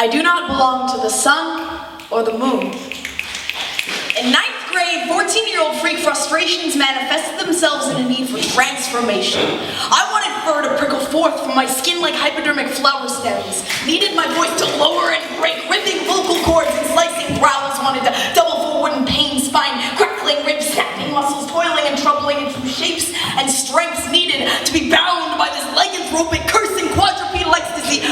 I do not belong to the sun or the moon. In 9th grade, 14-year-old freak frustrations manifested themselves in a need for transformation. I wanted fur to prickle forth from my skin like hypodermic flower stems, needed my voice to lower and break, ripping vocal cords and slicing growls, wanted to double forward in pain, spine crackling, ribs snapping, muscles toiling and troubling into shapes and strengths needed to be bound by this lycanthropic, cursing, quadrupedal ecstasy.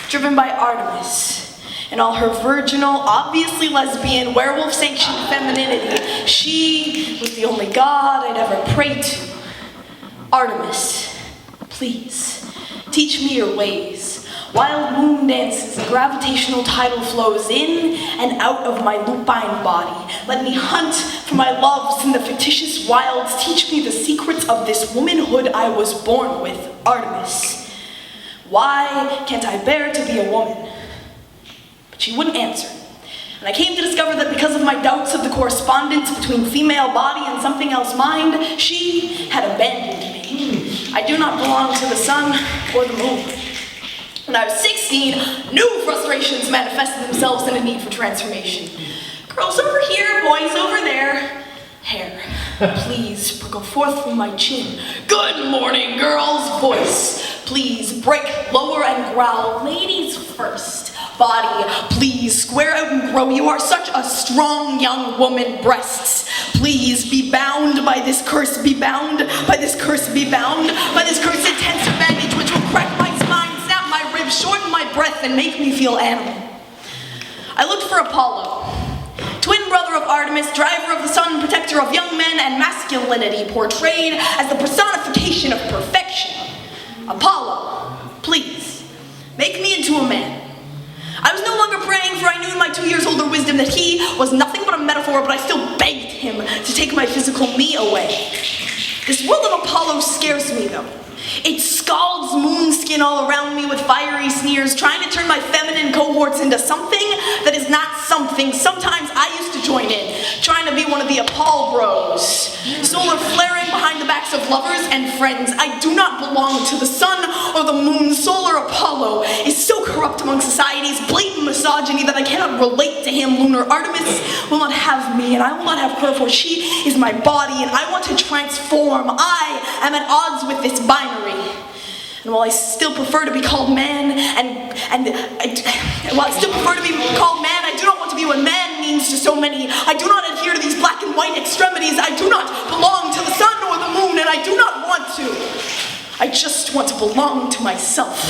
Driven by Artemis and all her virginal, obviously lesbian, werewolf-sanctioned femininity. She was the only god I'd ever prayed to. Artemis, please, teach me your ways. Wild moon dances and gravitational tidal flows in and out of my lupine body. Let me hunt for my loves in the fictitious wilds. Teach me the secrets of this womanhood I was born with, Artemis. Why can't I bear to be a woman? But she wouldn't answer. And I came to discover that because of my doubts of the correspondence between female body and something else mind, she had abandoned me. I do not belong to the sun or the moon. When I was 16, new frustrations manifested themselves in a need for transformation. Girls over here, boys over there. Hair, please prickle forth from my chin. Good morning, girls. Voice, please break, lower and growl. Ladies first. Body, please square out and grow. You are such a strong young woman. Breasts, please be bound by this curse. Be bound by this curse. Be bound by this curse. Intense bandage which will crack my spine, snap my ribs, shorten my breath, and make me feel animal. I looked for Apollo, twin brother of Artemis, driver of the sun, protector of young men and masculinity, portrayed as the personification of perfection. Apollo, please, make me into a man. I was no longer praying, for I knew in my 2 years older wisdom that he was nothing but a metaphor, but I still begged him to take my physical me away. This world of Apollo scares me, though. It scalds moon skin all around me with fiery sneers, trying to turn my feminine cohorts into something that is not something. Sometimes I used to join in, trying to be one of the Apollo bros. Solar flaring behind the backs of lovers and friends. I do not belong to the sun or the moon. Solar Apollo is so corrupt among society's blatant misogyny that I cannot relate to him. Lunar Artemis will not have me, and I will not have her, for she is my body, and I want to transform. I am at odds with this binary. And while I still prefer to be called man, while I still prefer to be called man, I do not want to be what man means to so many. I do not adhere to these black and white extremities. I do not belong to the sun or the moon, and I do not want to. I just want to belong to myself.